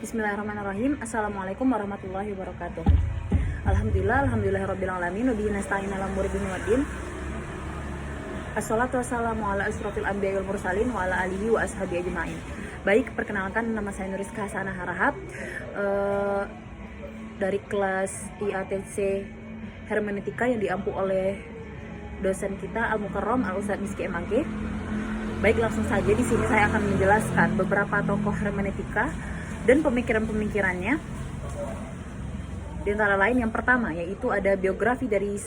Bismillahirrahmanirrahim. Assalamualaikum warahmatullahi wabarakatuh. Alhamdulillahirrabbilalamin. Wabihi nasta'in ala umuri dunya waddin. Assalatu wassalamu ala asyrafil anbiya'i wal mursalin wa ala alihi wa ashabi ajma'in. Baik, perkenalkan, nama saya Nuriska Hasanah Harahap, dari kelas IATC Hermeneutika yang diampu oleh dosen kita Al-Mukarram Al-Ustadz Miski MAG. Baik, langsung saja di sini saya akan menjelaskan beberapa tokoh hermeneutika dan pemikiran-pemikirannya. Di antara lain yang pertama yaitu ada biografi dari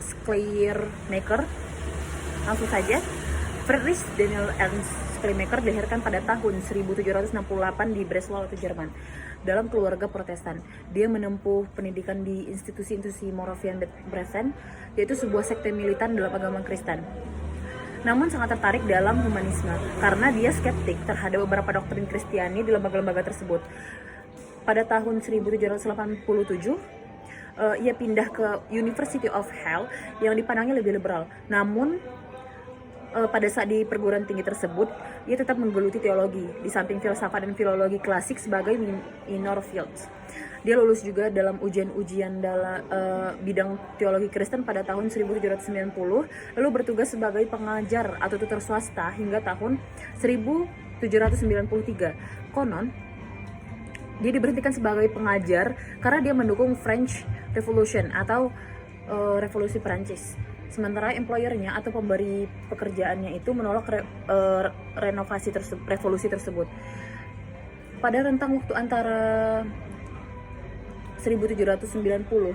Schleiermacher. Langsung saja, Friedrich Daniel Ernst Schleiermacher dilahirkan pada tahun 1768 di Breslau atau Jerman dalam keluarga Protestan. Dia menempuh pendidikan di institusi Moravian Bresen, yaitu sebuah sekte militan dalam agama Kristen. Namun sangat tertarik dalam humanisme karena dia skeptik terhadap beberapa doktrin Kristiani di lembaga-lembaga tersebut. Pada tahun 1787, ia pindah ke University of Halle yang dipandangnya lebih liberal. Namun pada saat di perguruan tinggi tersebut, ia tetap menggeluti teologi di samping filsafat dan filologi klasik sebagai minor fields. Dia lulus juga dalam ujian-ujian dalam bidang teologi Kristen pada tahun 1790, lalu bertugas sebagai pengajar atau tutor swasta hingga tahun 1793. Konon, dia diberhentikan sebagai pengajar karena dia mendukung French Revolution atau revolusi Prancis. Sementara employernya atau pemberi pekerjaannya itu menolak revolusi tersebut. Pada rentang waktu antara 1790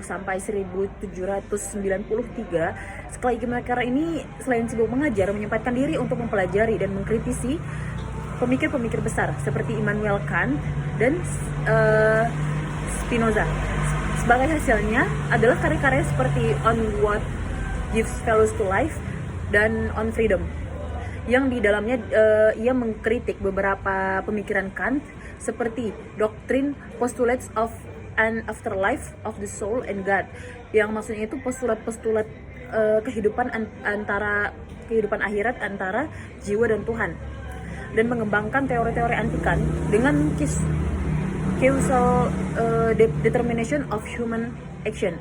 sampai 1793, Schleiermacher ini selain sibuk mengajar, menyempatkan diri untuk mempelajari dan mengkritisi pemikir-pemikir besar seperti Immanuel Kant dan Spinoza. Sebagai hasilnya adalah karya-karya seperti On What Gives Values to Life dan On Freedom, yang di dalamnya ia mengkritik beberapa pemikiran Kant seperti doktrin postulates of an afterlife of the soul and God, yang maksudnya itu postulat-postulat kehidupan akhirat antara jiwa dan Tuhan, dan mengembangkan teori-teori anti Kant dengan causal determination of human action,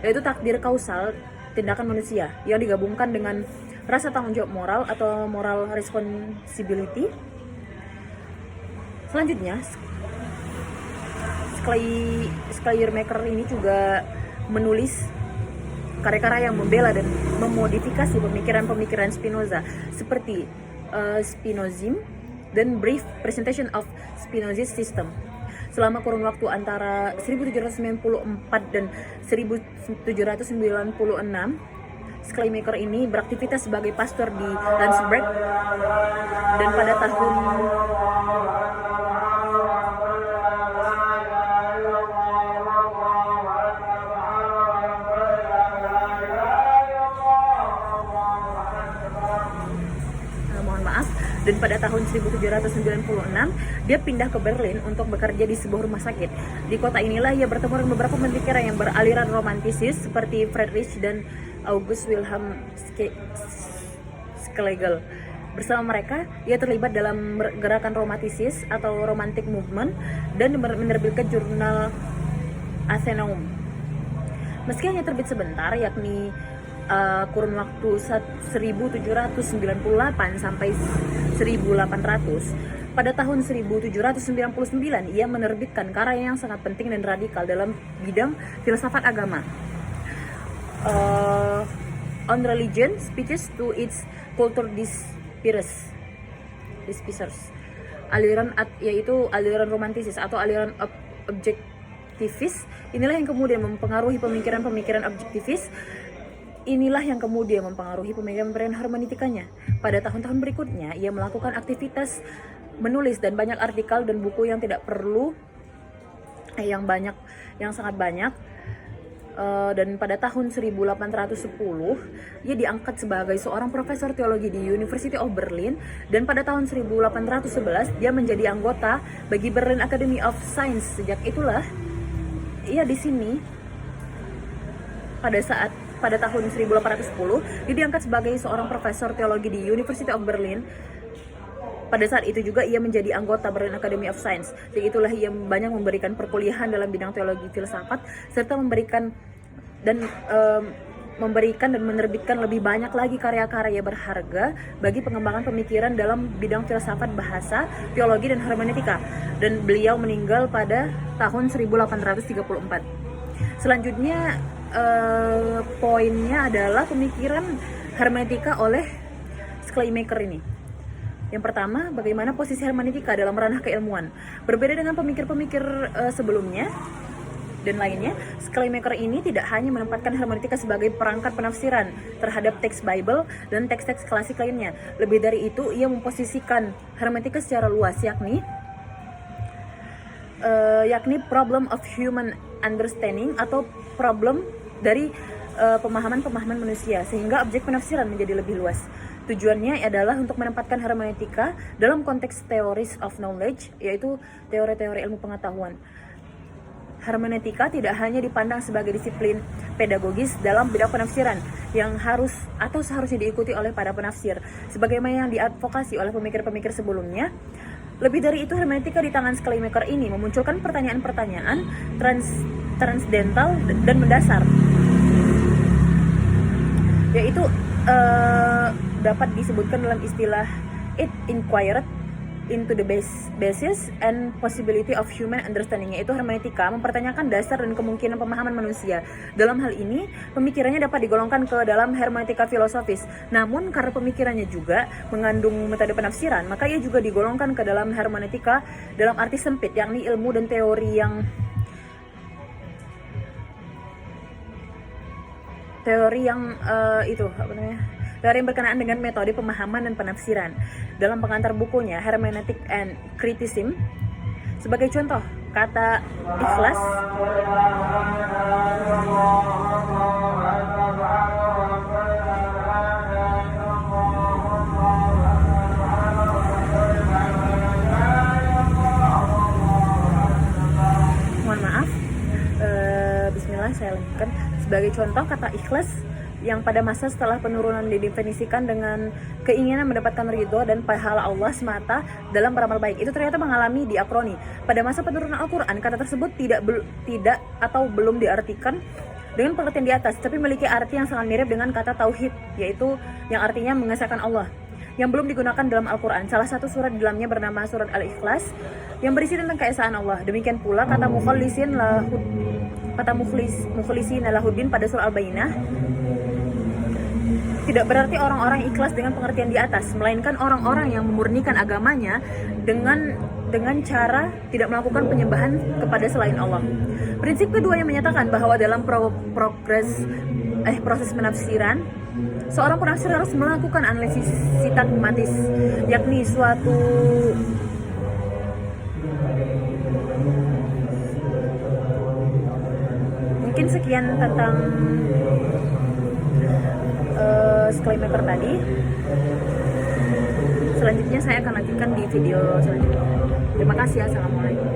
yaitu takdir kausal tindakan manusia yang digabungkan dengan rasa tanggung jawab moral atau moral responsibility. Selanjutnya, Schleiermacher ini juga menulis karya-karya yang membela dan memodifikasi pemikiran-pemikiran Spinoza seperti Spinozism dan Brief Presentation of Spinozist System. Selama kurun waktu antara 1794 dan 1796, Schleiermacher ini beraktivitas sebagai pastor di Landsberg, dan pada tahun Dan pada tahun 1796, dia pindah ke Berlin untuk bekerja di sebuah rumah sakit. Di kota inilah ia bertemu dengan beberapa pemikiran yang beraliran romantisis seperti Friedrich dan August Wilhelm Schlegel. Bersama mereka, ia terlibat dalam gerakan romantisis atau romantic movement dan menerbitkan jurnal Athenaeum. Meski hanya terbit sebentar, yakni kurun waktu 1798 sampai 1800, pada tahun 1799 ia menerbitkan karya yang sangat penting dan radikal dalam bidang filsafat agama, On Religion, Speeches to its Culture Dispersers, yaitu aliran romantisis atau aliran objektivis. Inilah yang kemudian mempengaruhi pemikiran-pemikiran objektivis. Inilah yang kemudian mempengaruhi pemikiran hermeneutikanya. Pada tahun-tahun berikutnya, ia melakukan aktivitas menulis dan banyak artikel dan buku yang tidak perlu, yang sangat banyak. Dan pada tahun 1810, ia diangkat sebagai seorang profesor teologi di University of Berlin, dan pada tahun 1811 dia menjadi anggota bagi Berlin Academy of Science. Sejak itulah ia di sini. Pada tahun 1810, dia diangkat sebagai seorang profesor teologi di University of Berlin Pada saat itu juga ia menjadi anggota Berlin Academy of Science. Jadi itulah ia banyak memberikan perkuliahan dalam bidang teologi filsafat serta memberikan dan menerbitkan lebih banyak lagi karya-karya berharga bagi pengembangan pemikiran dalam bidang filsafat, bahasa, teologi, dan hermeneutika. Dan beliau meninggal pada tahun 1834. Selanjutnya poinnya adalah pemikiran hermeneutika oleh Schleiermacher ini. Yang pertama, bagaimana posisi hermeneutika dalam ranah keilmuan. Berbeda dengan pemikir-pemikir sebelumnya dan lainnya, Schleiermacher ini tidak hanya menempatkan hermeneutika sebagai perangkat penafsiran terhadap teks Bible dan teks-teks klasik lainnya. Lebih dari itu, ia memposisikan hermeneutika secara luas, yakni problem of human understanding atau problem dari pemahaman-pemahaman manusia, sehingga objek penafsiran menjadi lebih luas. Tujuannya adalah untuk menempatkan hermeneutika dalam konteks theories of knowledge, yaitu teori-teori ilmu pengetahuan. Hermeneutika tidak hanya dipandang sebagai disiplin pedagogis dalam bidang penafsiran yang harus atau seharusnya diikuti oleh para penafsir, sebagaimana yang diadvokasi oleh pemikir-pemikir sebelumnya. Lebih dari itu, hermeneutika di tangan Schleiermacher ini memunculkan pertanyaan-pertanyaan transcendental dan mendasar, yaitu dapat disebutkan dalam istilah it inquired into the basis and possibility of human understanding, yaitu hermeneutika mempertanyakan dasar dan kemungkinan pemahaman manusia. Dalam hal ini, pemikirannya dapat digolongkan ke dalam hermeneutika filosofis. Namun, karena pemikirannya juga mengandung metode penafsiran, maka ia juga digolongkan ke dalam hermeneutika dalam arti sempit, yakni ilmu dan teori yang teori yang berkenaan dengan metode pemahaman dan penafsiran. Dalam pengantar bukunya Hermeneutic and Criticism, sebagai contoh, kata ikhlas Bismillah, saya lanjutkan. Sebagai contoh, kata ikhlas yang pada masa setelah penurunan didefinisikan dengan keinginan mendapatkan ridho dan pahala Allah semata dalam beramal baik, itu ternyata mengalami diakroni. Pada masa penurunan Al-Quran, kata tersebut tidak atau belum diartikan dengan pengertian di atas, tapi memiliki arti yang sangat mirip dengan kata tauhid, yaitu yang artinya mengesahkan Allah, yang belum digunakan dalam Al-Quran. Salah satu surat di dalamnya bernama surat Al-Ikhlas yang berisi tentang keesaan Allah. Demikian pula kata mukhlisin lahuddin pada surah Al-Bayyinah tidak berarti orang-orang ikhlas dengan pengertian di atas, melainkan orang-orang yang memurnikan agamanya dengan cara tidak melakukan penyembahan kepada selain Allah. Prinsip kedua yang menyatakan bahwa dalam proses penafsiran, seorang penafsir harus melakukan analisis sintagmatis, yakni suatu mungkin sekian tentang Schleiermacher tadi. Selanjutnya saya akan lanjutkan di video selanjutnya. Terima kasih. Assalamualaikum.